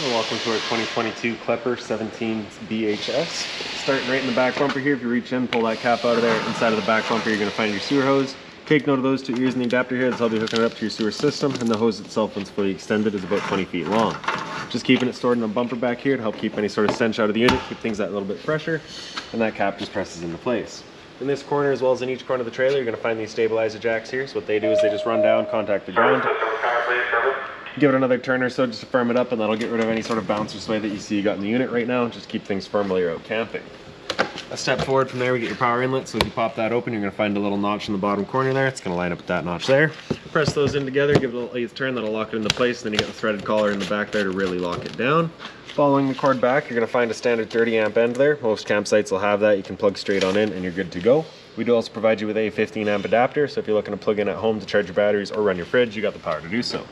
Well, welcome to our 2022 Klepper 17 BHS. Starting right in the back bumper here, if you reach in, pull that cap out of there. Inside of the back bumper, you're going to find your sewer hose. Take note of those two ears in the adapter here. This will be hooking it up to your sewer system, and the hose itself, once fully extended, is about 20 feet long. Just keeping it stored in the bumper back here to help keep any sort of stench out of the unit, keep things that little bit fresher, and that cap just presses into place. In this corner, as well as in each corner of the trailer, you're going to find these stabilizer jacks here. So what they do is they just run down, contact the ground, give it another turn or so just to firm it up, and that'll get rid of any sort of bounce or sway that you see you got in the unit right now. Just keep things firm while you're out camping. A step forward from there, we get your power inlet. So if you pop that open, you're going to find a little notch in the bottom corner there. It's going to line up with that notch there. Press those in together, give it a little eighth turn, that'll lock it into place. Then you get the threaded collar in the back there to really lock it down. Following the cord back, you're going to find a standard 30 amp end there. Most campsites will have that. You can plug straight on in and you're good to go. We do also provide you with a 15 amp adapter, so if you're looking to plug in at home to charge your batteries or run your fridge, you got the power to do so.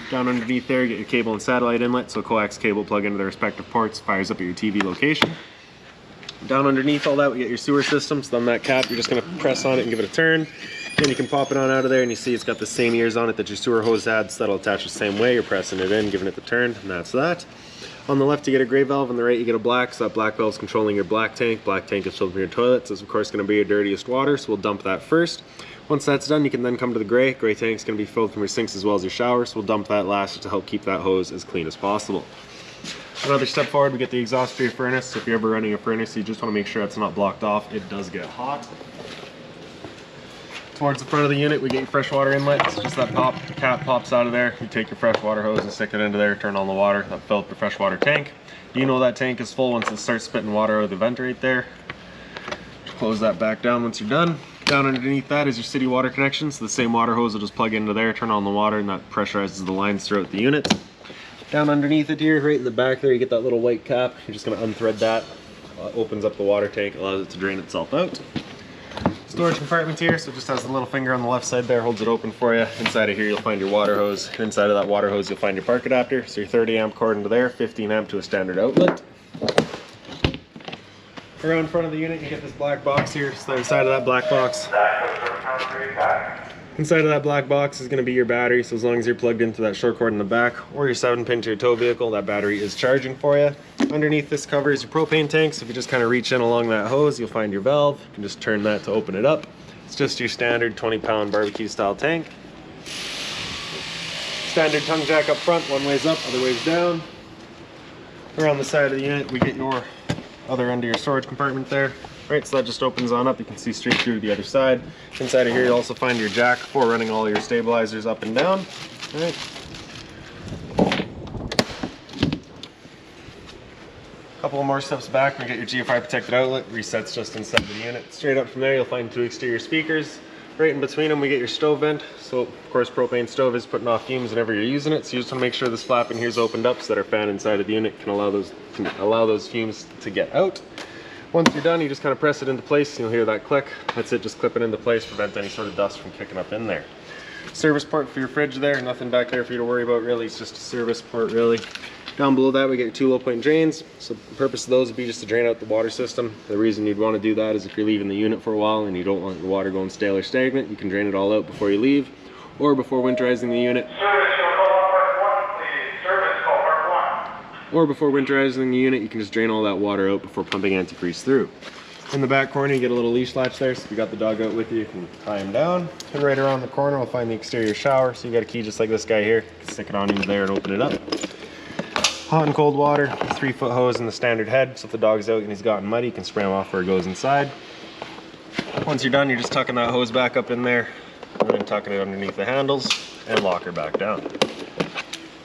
Down underneath there, you get your cable and satellite inlet, so coax cable plug into the respective ports, fires up at your TV location. Down underneath all that, we get your sewer system. So on that cap, you're just going to press on it and give it a turn. Then you can pop it on out of there, and you see it's got the same ears on it that your sewer hose had, so that'll attach the same way. You're pressing it in, giving it the turn, and that's that. On the left, you get a gray valve. On the right, you get a black. So that black valve is controlling your black tank. Black tank is filled from your toilet. So it's, of course, going to be your dirtiest water, so we'll dump that first. Once that's done, you can then come to the gray. Gray tank is going to be filled from your sinks as well as your showers, so we'll dump that last to help keep that hose as clean as possible. Another step forward, we get the exhaust for your furnace. So if you're ever running a furnace, you just want to make sure it's not blocked off. It does get hot. Towards the front of the unit, we get your freshwater inlet. It's just that cap pops out of there. You take your freshwater hose and stick it into there, turn on the water. That fill up the freshwater tank. You know that tank is full once it starts spitting water out of the vent right there. Close that back down once you're done. Down underneath that is your city water connection. So the same water hose will just plug into there, turn on the water, and that pressurizes the lines throughout the unit. Down underneath it here, right in the back there, you get that little white cap. You're just going to unthread that. Opens up the water tank, allows it to drain itself out. Storage compartment here, so it just has the little finger on the left side there, holds it open for you. Inside of here, you'll find your water hose. Inside of that water hose, you'll find your park adapter. So your 30 amp cord into there, 15 amp to a standard outlet. Around front of the unit, you get this black box here. So inside of that black box, is going to be your battery. So as long as you're plugged into that short cord in the back or your 7-pin to your tow vehicle, that battery is charging for you. Underneath this cover is your propane tank. So if you just kind of reach in along that hose, you'll find your valve. You can just turn that to open it up. It's just your standard 20-pound barbecue style tank. Standard tongue jack up front, one way's up, other way's down. Around the side of the unit, we get your other end of your storage compartment there. Right, so that just opens on up. You can see straight through to the other side. Inside of here, you'll also find your jack for running all your stabilizers up and down. All right. Couple more steps back, we get your GFI protected outlet. Resets just inside the unit. Straight up from there, you'll find 2 exterior speakers. Right in between them, we get your stove vent. So, of course, propane stove is putting off fumes whenever you're using it. So you just want to make sure this flap in here is opened up so that our fan inside of the unit can allow those fumes to get out. Once you're done, you just kind of press it into place. You'll hear that click. That's it, just clip it into place, prevent any sort of dust from kicking up in there. Service port for your fridge there, nothing back there for you to worry about really, it's just a service port really. Down below that we get your 2 low point drains. So the purpose of those would be just to drain out the water system. The reason you'd want to do that is if you're leaving the unit for a while and you don't want the water going stale or stagnant, you can drain it all out before you leave, or before winterizing the unit. You can just drain all that water out before pumping antifreeze through. In the back corner, you get a little leash latch there, so if you got the dog out with you, you can tie him down. And right around the corner, we'll find the exterior shower. So you got a key just like this guy here. You can stick it on into there and open it up. Hot and cold water, 3-foot hose in the standard head. So if the dog's out and he's gotten muddy, you can spray him off where it goes inside. Once you're done, you're just tucking that hose back up in there, and then tucking it underneath the handles and lock her back down.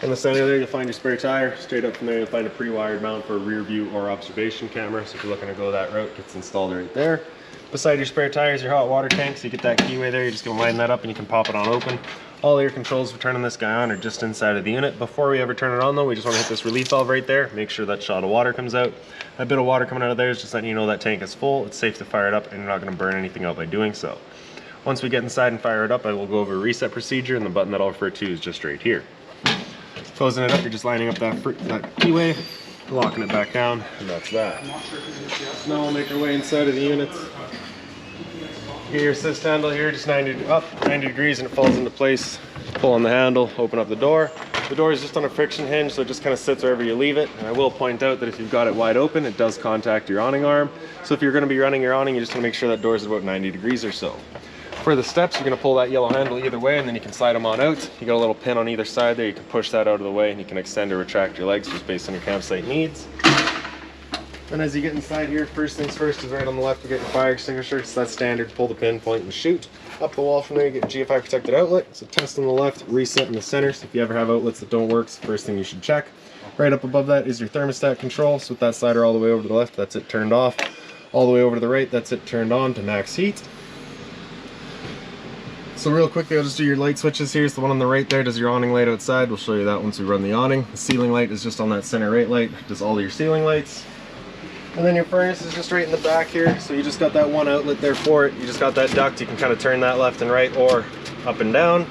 In the center there, you'll find your spare tire. Straight up from there, you'll find a pre-wired mount for a rear view or observation camera. So if you're looking to go that route, it gets installed right there. Beside your spare tire is your hot water tank. So you get that keyway there, you're just gonna line that up and you can pop it on open. All your controls for turning this guy on are just inside of the unit. Before we ever turn it on though, we just wanna hit this relief valve right there. Make sure that shot of water comes out. That bit of water coming out of there is just letting you know that tank is full. It's safe to fire it up and you're not gonna burn anything out by doing so. Once we get inside and fire it up, I will go over a reset procedure, and the button that I'll refer to is just right here. Closing it up, you're just lining up that keyway, locking it back down, and that's that. Now we'll make our way inside of the unit. Get your assist handle here, just 90 degrees, and it falls into place. Pull on the handle, open up the door. The door is just on a friction hinge, so it just kind of sits wherever you leave it. And I will point out that if you've got it wide open, it does contact your awning arm. So if you're going to be running your awning, you just want to make sure that door is about 90 degrees or so. For the steps, you're going to pull that yellow handle either way, and then you can slide them on out. You got a little pin on either side there. You can push that out of the way, and you can extend or retract your legs just based on your campsite needs. And as you get inside here, first things first is right on the left, you get your fire extinguisher. So that's standard. Pull the pin, point, and shoot. Up the wall from there, you get your GFI protected outlet. So test on the left, reset in the center. So if you ever have outlets that don't work, it's the first thing you should check. Right up above that is your thermostat control. So with that slider all the way over to the left, that's it turned off. All the way over to the right, that's it turned on to max heat. So real quickly, I'll just do your light switches here. So the one on the right there does your awning light outside. We'll show you that once we run the awning. The ceiling light is just on that center right light. Does all of your ceiling lights. And then your furnace is just right in the back here. So you just got that one outlet there for it. You just got that duct. You can kind of turn that left and right or up and down.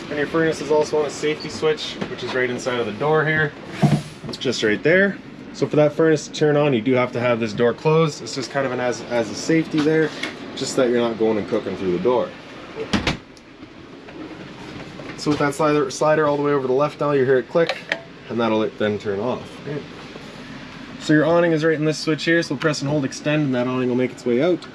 And your furnace is also on a safety switch, which is right inside of the door here. It's just right there. So for that furnace to turn on, you do have to have this door closed. It's just kind of an as a safety there, just that you're not going and cooking through the door. So with that slider all the way over to the left now, you hear it click, and that'll then turn off. Right. So your awning is right in this switch here, so press and hold extend, and that awning will make its way out.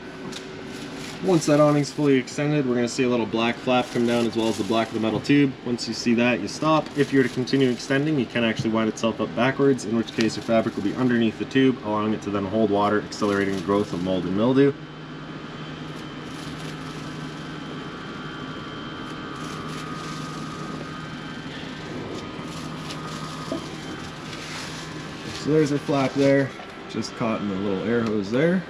Once that awning's fully extended, we're going to see a little black flap come down as well as the black of the metal tube. Once you see that, you stop. If you were to continue extending, you can actually wind itself up backwards, in which case your fabric will be underneath the tube, allowing it to then hold water, accelerating the growth of mold and mildew. So there's our flap there, just caught in the little air hose there.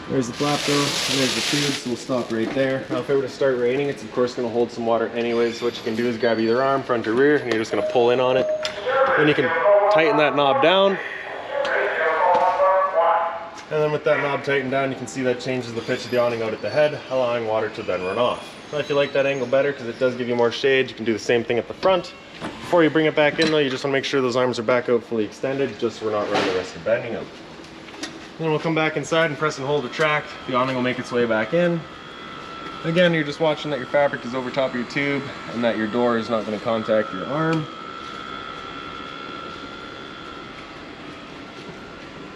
There's the flap though, and there's the tube, so we'll stop right there. Now if it were to start raining, it's of course going to hold some water anyways, so what you can do is grab either arm, front or rear, and you're just going to pull in on it. Then you can tighten that knob down. And then with that knob tightened down, you can see that changes the pitch of the awning out at the head, allowing water to then run off. Now if you like that angle better, because it does give you more shade, you can do the same thing at the front. Before you bring it back in though, you just want to make sure those arms are back out fully extended, just so we're not running the risk of bending out. Then we'll come back inside and press and hold retract. The awning will make its way back in. Again, you're just watching that your fabric is over top of your tube and that your door is not going to contact your arm.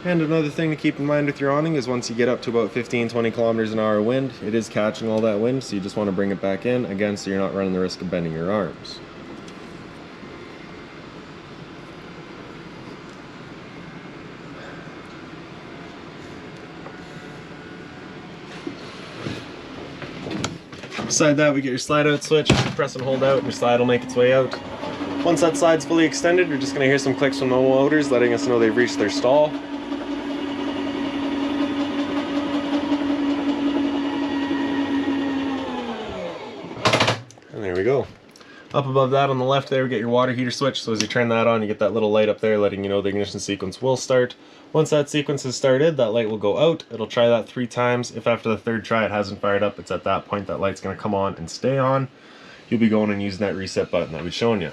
And another thing to keep in mind with your awning is once you get up to about 15-20 kilometers an hour wind, it is catching all that wind, so you just want to bring it back in, again, so you're not running the risk of bending your arms. Beside that, we get your slide out switch. Press and hold out, and your slide will make its way out. Once that slide's fully extended, you're just going to hear some clicks from the motors, letting us know they've reached their stall. And there we go. Up above that on the left there, we get your water heater switch. So as you turn that on, you get that little light up there letting you know the ignition sequence will start. Once that sequence is started, that light will go out. It'll try that 3 times. If after the 3rd try it hasn't fired up, it's at that point that light's going to come on and stay on. You'll be going and using that reset button that we've shown you.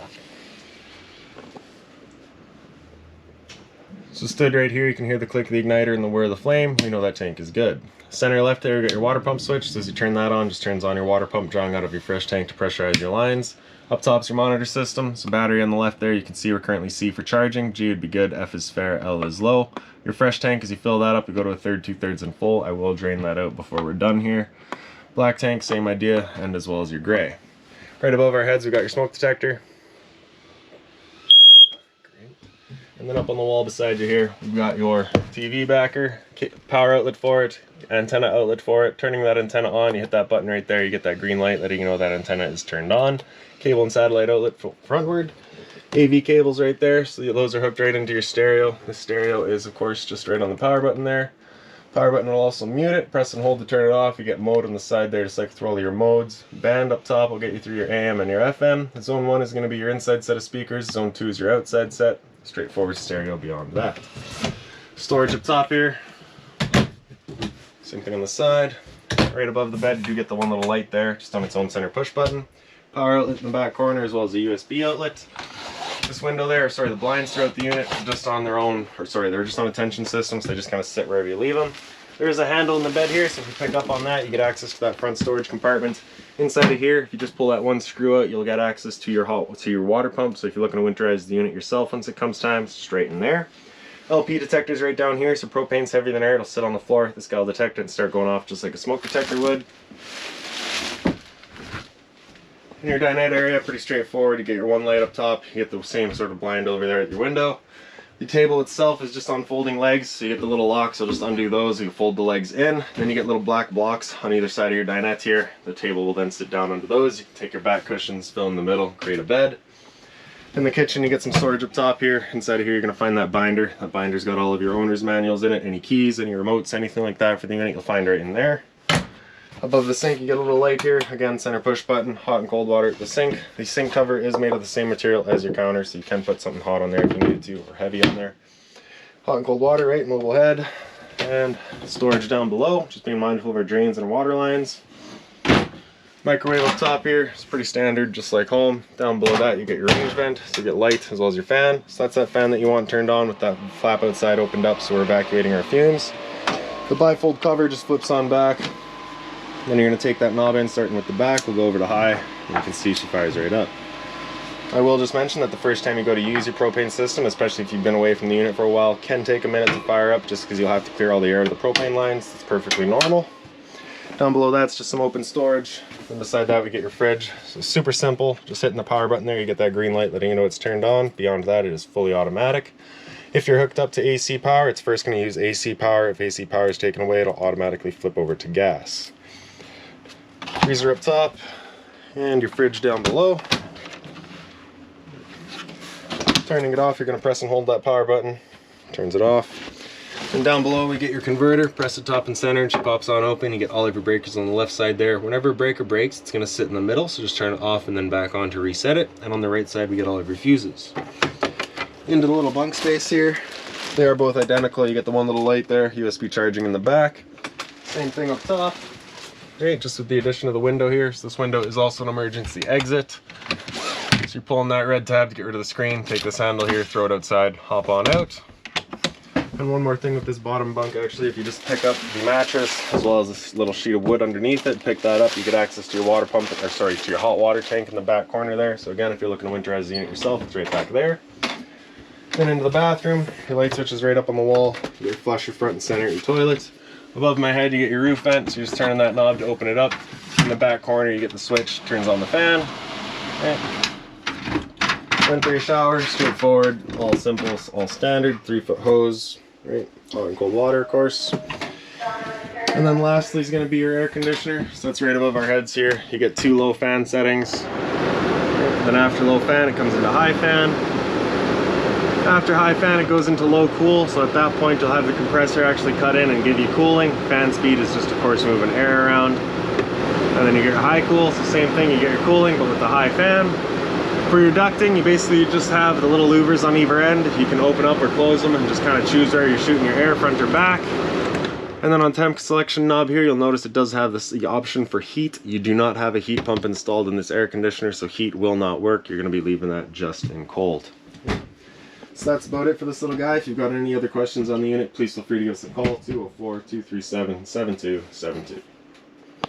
So stood right here, you can hear the click of the igniter and the whir of the flame. We know that tank is good. Center left there, you got your water pump switch. So as you turn that on, just turns on your water pump, drawing out of your fresh tank to pressurize your lines. Up top's your monitor system. So battery on the left there, you can see we're currently C for charging. G would be good, F is fair, L is low. Your fresh tank, as you fill that up, you go to 1/3, 2/3, and full. I will drain that out before we're done here. Black tank, same idea, and as well as your gray. Right above our heads, we've got your smoke detector. Great. And then up on the wall beside you here, we've got your TV backer, power outlet for it, antenna outlet for it. Turning that antenna on, you hit that button right there, you get that green light letting you know that antenna is turned on. Cable and satellite outlet frontward. AV cables right there, so those are hooked right into your stereo. The stereo is of course just right on the power button there. Power button will also mute it. Press and hold to turn it off. You get mode on the side there to cycle through all your modes. Band up top will get you through your AM and your FM. Zone 1 is going to be your inside set of speakers. Zone 2 is your outside set. Straightforward stereo beyond that. Storage up top here. Same thing on the side. Right above the bed, you do get the one little light there, just on its own center push button. Power outlet in the back corner, as well as a USB outlet. This window there, the blinds throughout the unit are just on their own, they're just on a tension system, so they just kind of sit wherever you leave them. There's a handle in the bed here, so if you pick up on that, you get access to that front storage compartment. Inside of here, if you just pull that one screw out, you'll get access to your water pump. So if you're looking to winterize the unit yourself once it comes time, straight in there. LP detector's right down here, so propane's heavier than air. It'll sit on the floor. This guy will detect it and start going off just like a smoke detector would. In your dinette area, pretty straightforward. You get your one light up top. You get the same sort of blind over there at your window. The table itself is just on folding legs, so you get the little locks. So just undo those. You fold the legs in. Then you get little black blocks on either side of your dinette here. The table will then sit down under those. You can take your back cushions, fill in the middle, create a bed. In the kitchen, you get some storage up top here. Inside of here, you're going to find that binder. That binder's got all of your owner's manuals in it, any keys, any remotes, anything like that for the unit, you'll find right in there. Above the sink, you get a little light here. Again, center push button, hot and cold water at the sink. The sink cover is made of the same material as your counter, so you can put something hot on there if you needed to, or heavy on there. Hot and cold water, right, mobile head. And storage down below, just being mindful of our drains and water lines. Microwave up top here, it's pretty standard, just like home. Down below that, you get your range vent, so you get light as well as your fan. So that's that fan that you want turned on with that flap outside opened up, so we're evacuating our fumes. The bifold cover just flips on back. Then you're going to take that knob in, starting with the back. We'll go over to high, and you can see she fires right up. I will just mention that the first time you go to use your propane system, especially if you've been away from the unit for a while, can take a minute to fire up just because you'll have to clear all the air of the propane lines. It's perfectly normal. Down below that's just some open storage. Then beside that we get your fridge. So super simple, just hitting the power button there, you get that green light letting you know it's turned on. Beyond that, it is fully automatic. If you're hooked up to AC power, it's first going to use AC power. If AC power is taken away, it'll automatically flip over to gas. Freezer up top, and your fridge down below. Turning it off, you're going to press and hold that power button. Turns it off. And down below we get your converter. Press the top and center and she pops on open. You get all of your breakers on the left side there. Whenever a breaker breaks, it's going to sit in the middle, so just turn it off and then back on to reset it. And on the right side we get all of your fuses. Into the little bunk space here. They are both identical. You get the one little light there, USB charging in the back. Same thing up top. Great, just with the addition of the window here. So this window is also an emergency exit. So you're pulling that red tab to get rid of the screen. Take this handle here, throw it outside, hop on out. And one more thing with this bottom bunk, actually, if you just pick up the mattress as well as this little sheet of wood underneath it, pick that up, you get access to your water pump, or sorry, to your hot water tank in the back corner there. So again, if you're looking to winterize the unit yourself, it's right back there. Then into the bathroom, your light switch is right up on the wall. You get your flusher front and center at your toilet. Above my head, you get your roof vent, so you're just turning that knob to open it up. In the back corner, you get the switch, turns on the fan. Then for your shower, straightforward, all simple, all standard, 3-foot hose, right? Hot and cold water, of course. And then lastly is going to be your air conditioner. So that's right above our heads here. You get 2 low fan settings. Then after low fan, it comes into high fan. After high fan, it goes into low cool, so at that point you'll have the compressor actually cut in and give you cooling. Fan speed is just, of course, moving air around. And then you get your high cool, so same thing, you get your cooling, but with the high fan. For your ducting, you basically just have the little louvers on either end. You can open up or close them and just kind of choose where you're shooting your air, front or back. And then on temp selection knob here, you'll notice it does have the option for heat. You do not have a heat pump installed in this air conditioner, so heat will not work. You're going to be leaving that just in cold. So that's about it for this little guy. If you've got any other questions on the unit, please feel free to give us a call, 204-237-7272.